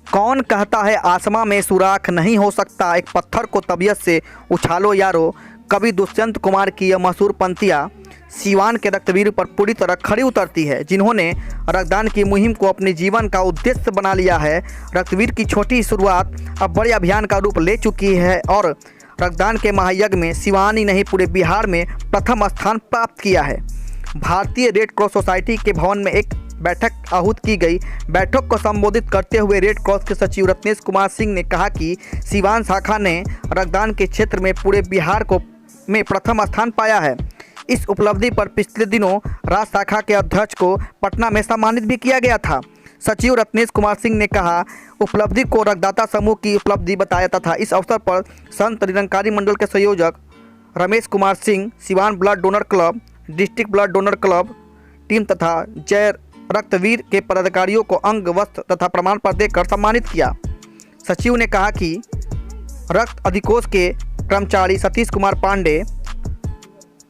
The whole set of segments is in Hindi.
कौन कहता है आसमां में सुराख नहीं हो सकता, एक पत्थर को तबीयत से उछालो यारो। कवि दुष्यंत कुमार की यह मशहूर पंक्तियाँ सीवान के रक्तवीर पर पूरी तरह खरी उतरती है, जिन्होंने रक्तदान की मुहिम को अपने जीवन का उद्देश्य बना लिया है। रक्तवीर की छोटी शुरुआत अब बड़े अभियान का रूप ले चुकी है और रक्तदान के महायज्ञ में सिवान ही नहीं पूरे बिहार में प्रथम स्थान प्राप्त किया है। भारतीय रेड क्रॉस सोसाइटी के भवन में एक बैठक आहूत की गई। बैठक को संबोधित करते हुए रेड क्रॉस के सचिव रत्नेश कुमार सिंह ने कहा कि सिवान शाखा ने रक्तदान के क्षेत्र में पूरे बिहार में प्रथम स्थान पाया है। इस उपलब्धि पर पिछले दिनों राज्य शाखा के अध्यक्ष को पटना में सम्मानित भी किया गया था। सचिव रत्नेश कुमार सिंह ने कहा उपलब्धि को रक्तदाता समूह की उपलब्धि बताया तथा इस अवसर पर संत निरंकारी मंडल के संयोजक Ramesh Kumar Singh, Siwan blood donor club, district blood donor club team तथा जय रक्तवीर के पदाधिकारियों को अंग, वस्त्र तथा प्रमाण पत्र देकर सम्मानित किया। सचिव ने कहा कि रक्त अधिकोष के कर्मचारी सतीश कुमार पांडे,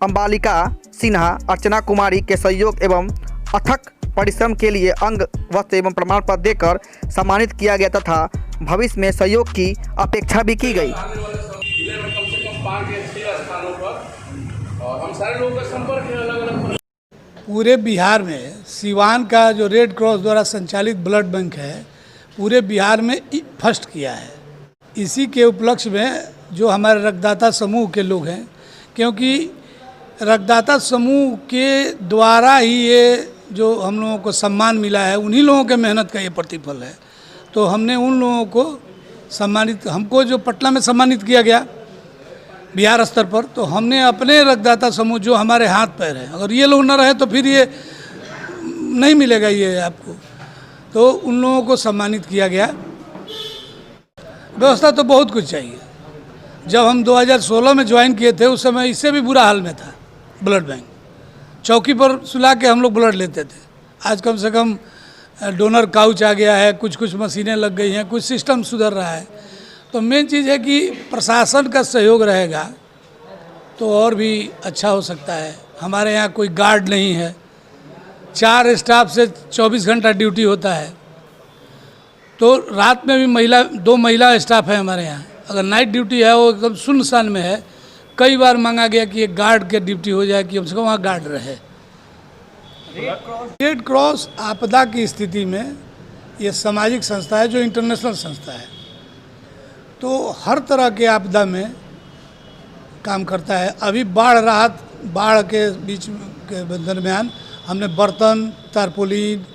अंबालिका सिन्हा, अर्चना कुमारी के सहयोग एवं अथक परिश्रम के लिए अंग, वस्त्र एवं प्रमाण पत्र देकर सम्मानित किया गया तथा भविष्य में सहयोग की अपेक्षा भी की गई। पूरे बिहार में सिवान का जो रेड क्रॉस द्वारा संचालित ब्लड बैंक है, पूरे बिहार में फर्स्ट किया है। इसी के उपलक्ष्य में जो हमारे रक्तदाता समूह के लोग हैं, क्योंकि रक्तदाता समूह के द्वारा ही ये जो हम लोगों को सम्मान मिला है, उन्हीं लोगों के मेहनत का ये प्रतिफल है। तो हमने उन लोगों को सम्मानित, हमको जो पटना में सम्मानित किया गया बिहार स्तर पर, तो हमने अपने रक्तदाता समूह जो हमारे हाथ पैर है, अगर ये लोग न रहे तो फिर ये नहीं मिलेगा ये आपको, तो उन लोगों को सम्मानित किया गया। व्यवस्था तो बहुत कुछ चाहिए। जब हम 2016 में ज्वाइन किए थे उस समय इससे भी बुरा हाल में था ब्लड बैंक। चौकी पर सुला के हम लोग ब्लड लेते थे। आज कम से कम डोनर काउच आ गया है, कुछ मशीनें लग गई हैं, कुछ सिस्टम सुधर रहा है। तो मेन चीज़ है कि प्रशासन का सहयोग रहेगा तो और भी अच्छा हो सकता है। हमारे यहाँ कोई गार्ड नहीं है, 4 स्टाफ से 24 घंटा ड्यूटी होता है। तो रात में भी 2 महिला स्टाफ है हमारे यहाँ। अगर नाइट ड्यूटी है वो एकदम सुनसान में है, कई बार मांगा गया कि एक गार्ड के ड्यूटी हो जाए कि कम से कम वहाँ गार्ड रहे। रेड क्रॉस आपदा की स्थिति में ये सामाजिक संस्था है जो इंटरनेशनल संस्था है, तो हर तरह के आपदा में काम करता है। अभी बाढ़ के बीच के दरमियान हमने बर्तन, तारपोलिन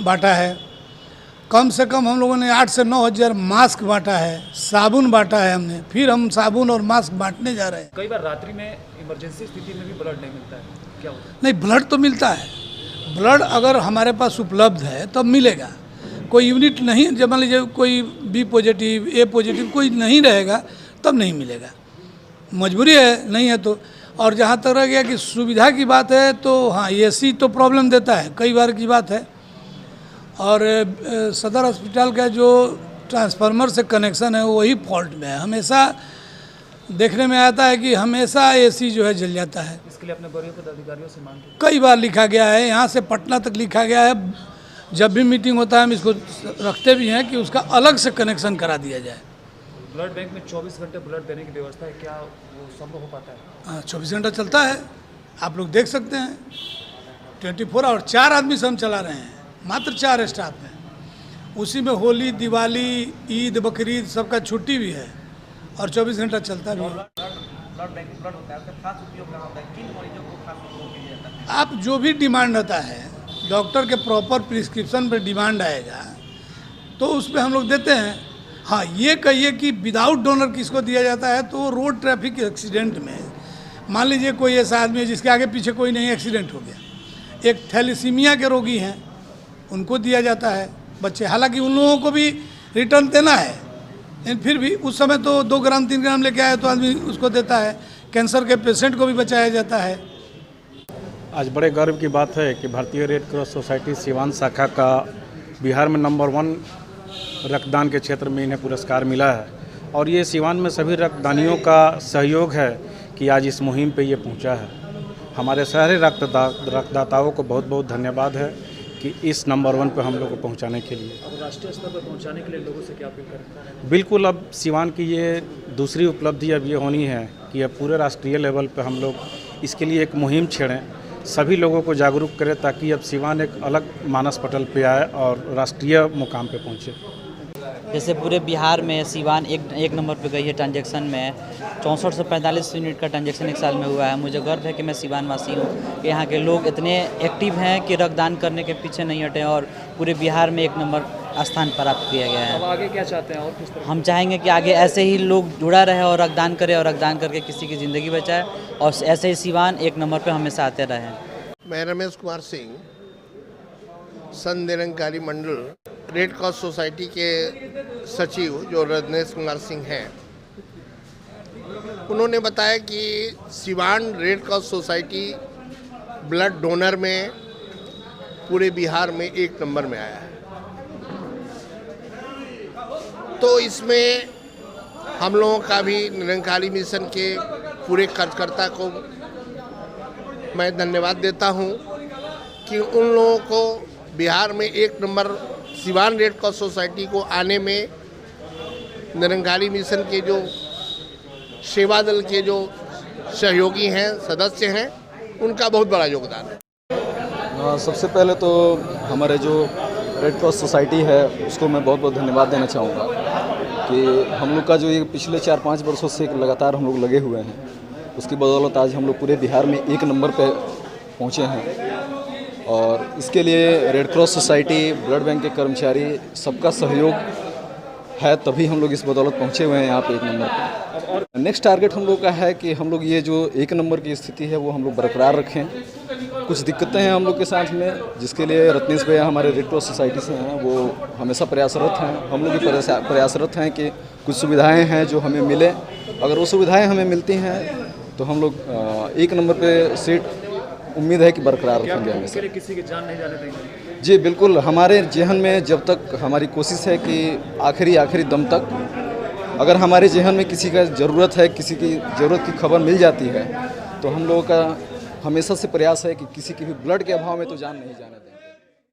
बांटा है। कम से कम हम लोगों ने 8 से 9 हज़ार मास्क बांटा है, साबुन बांटा है हमने, फिर हम साबुन और मास्क बांटने जा रहे हैं। कई बार रात्रि में इमरजेंसी स्थिति में भी ब्लड नहीं मिलता है, क्या होता है? नहीं, ब्लड तो मिलता है। ब्लड अगर हमारे पास उपलब्ध है तब मिलेगा। कोई यूनिट नहीं, जब मान लीजिए कोई बी पॉजिटिव, ए पॉजिटिव कोई नहीं रहेगा तब नहीं मिलेगा, मजबूरी है, नहीं है तो। और जहाँ तक रह गया कि सुविधा की बात है तो हाँ, एसी तो प्रॉब्लम देता है, कई बार की बात है। और सदर हॉस्पिटल का जो ट्रांसफार्मर से कनेक्शन है वही फॉल्ट में है। हमेशा देखने में आता है कि हमेशा एसी जो है जल जाता है। इसके लिए अपने वरीय पदाधिकारियों से मांग की कई बार लिखा गया है, यहाँ से पटना तक लिखा गया है। जब भी मीटिंग होता है हम इसको रखते भी हैं कि उसका अलग से कनेक्शन करा दिया जाए। ब्लड बैंक में 24 घंटे ब्लड देने की व्यवस्था है, क्या वो संभव हो पाता है? हाँ, 24 घंटा चलता है, आप लोग देख सकते हैं। 24 आवर 4 आदमी से हम चला रहे हैं, मात्र 4 स्टाफ हैं। उसी में होली, दिवाली, ईद, बकरीद सबका छुट्टी भी है और 24 घंटा चलता भी है। आप जो भी डिमांड होता है, डॉक्टर के प्रॉपर प्रिस्क्रिप्शन पर डिमांड आएगा तो उस पर हम लोग देते हैं। हाँ, ये कहिए कि विदाउट डोनर किसको दिया जाता है तो रोड ट्रैफिक एक्सीडेंट में मान लीजिए कोई ऐसा आदमी है जिसके आगे पीछे कोई नहीं, एक्सीडेंट हो गया, एक थैलेसीमिया के रोगी हैं, उनको दिया जाता है बच्चे। हालांकि उन लोगों को भी रिटर्न देना है, लेकिन फिर भी उस समय तो 2 ग्राम 3 ग्राम लेके आए तो आदमी उसको देता है। कैंसर के पेशेंट को भी बचाया जाता है। आज बड़े गर्व की बात है कि भारतीय रेड क्रॉस सोसाइटी सिवान शाखा का बिहार में नंबर 1 रक्तदान के क्षेत्र में इन्हें पुरस्कार मिला है। और ये सिवान में सभी रक्तदानियों का सहयोग है कि आज इस मुहिम पे ये पहुंचा है। हमारे सारे रक्तदाताओं को बहुत बहुत धन्यवाद है कि इस नंबर 1 पे हम लोग को पहुंचाने के लिए। अब राष्ट्रीय स्तर पर पहुंचाने के लिए लोगों से क्या अपील करें? बिल्कुल, अब सिवान की ये दूसरी उपलब्धि अब ये होनी है कि अब पूरे राष्ट्रीय लेवल पे हम लोग इसके लिए एक मुहिम छेड़ें, सभी लोगों को जागरूक करें, ताकि अब सिवान एक अलग मानस पटल पे आए और राष्ट्रीय मुकाम पे पहुंचे। जैसे पूरे बिहार में सिवान एक नंबर पे गई है ट्रांजैक्शन में। 64 से 45 यूनिट का ट्रांजैक्शन एक साल में हुआ है। मुझे गर्व है कि मैं सिवान वासी हूँ। यहाँ के लोग इतने एक्टिव हैं कि रक्तदान करने के पीछे नहीं हटे और पूरे बिहार में एक नंबर स्थान प्राप्त किया गया अब है। आगे क्या चाहते हैं और किस तरह? हम चाहेंगे कि आगे ऐसे ही लोग जुड़ा रहे और रक्तदान करे और रक्तदान करके किसी की ज़िंदगी बचाए और ऐसे ही सिवान एक नंबर पर हमेशा आते रहें। मैं रमेश कुमार सिंह, संत निरंकारी मंडल रेड क्रॉस सोसाइटी के सचिव जो रजनेश कुमार सिंह हैं, उन्होंने बताया कि Siwan red cross society blood donor में पूरे बिहार में एक नंबर में आया है। तो इसमें हम लोगों का भी निरंकारी मिशन के पूरे कार्यकर्ता को मैं धन्यवाद देता हूं कि उन लोगों को बिहार में एक number Siwan red cross society को आने में निरंकारी मिशन के जो सेवा दल के जो सहयोगी हैं, सदस्य हैं, उनका बहुत बड़ा योगदान है। सबसे पहले तो हमारे जो रेड क्रॉस सोसाइटी है उसको मैं बहुत बहुत धन्यवाद देना चाहूँगा कि हम लोग का जो ये पिछले 4-5 वर्षों से लगातार हम लोग लगे हुए हैं, उसकी बदौलत आज हम लोग पूरे बिहार में एक नंबर पे पहुँचे हैं। और इसके लिए red cross society, blood bank के कर्मचारी, सबका सहयोग है, तभी हम लोग इस बदौलत पहुँचे हुए हैं यहाँ पे एक नंबर पे। नेक्स्ट टारगेट हम लोग का है कि हम लोग ये जो एक नंबर की स्थिति है वो हम लोग बरकरार रखें। कुछ दिक्कतें हैं हम लोग के साथ में, जिसके लिए रत्नेश भैया हमारे रेड क्रॉस सोसाइटी से हैं, वो हमेशा प्रयासरत हैं। हम लोग भी प्रयासरत हैं कि कुछ सुविधाएं हैं जो हमें मिले। अगर वो सुविधाएं हमें मिलती हैं तो हम लोग एक नंबर पे सीट उम्मीद है कि बरकरार रखेंगे हमेशा। किसी की जान नहीं जाने देंगे? जी बिल्कुल, हमारे जहन में जब तक हमारी कोशिश है कि आखिरी दम तक अगर हमारे जहन में किसी का ज़रूरत है, किसी की ज़रूरत की खबर मिल जाती है, तो हम लोगों का हमेशा से प्रयास है कि किसी की भी ब्लड के अभाव में तो जान नहीं जाने दें।